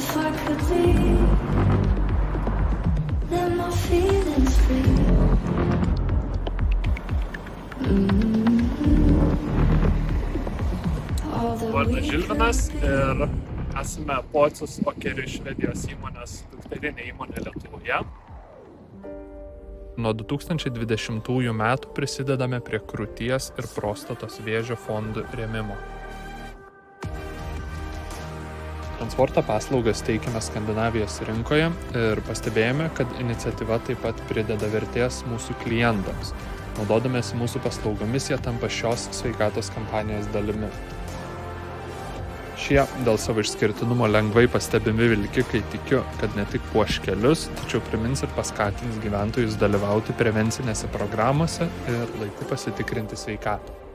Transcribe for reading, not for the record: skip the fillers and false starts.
If I could leave, let my feelings free. Vardas Žilvinas ir esame Pocius Okeri Švedijos įmonės dukterinė įmonė Lietuvoje. Nuo 2020 metų prisidedame prie krūties ir prostatos vėžio fondų rėmimo. Transporto paslaugas teikiame Skandinavijos rinkoje ir pastebėjome, kad iniciatyva taip pat prideda vertės mūsų klientams. Naudodamiesi mūsų paslaugomis, jie tampa šios sveikatos kampanijos dalimi. Šie dėl savo išskirtinumo lengvai pastebimi vilkikai tikiu, kad ne tik puoš kelius, tačiau primins ir paskatins gyventojus dalyvauti prevencinėse programose ir laiku pasitikrinti sveikatą.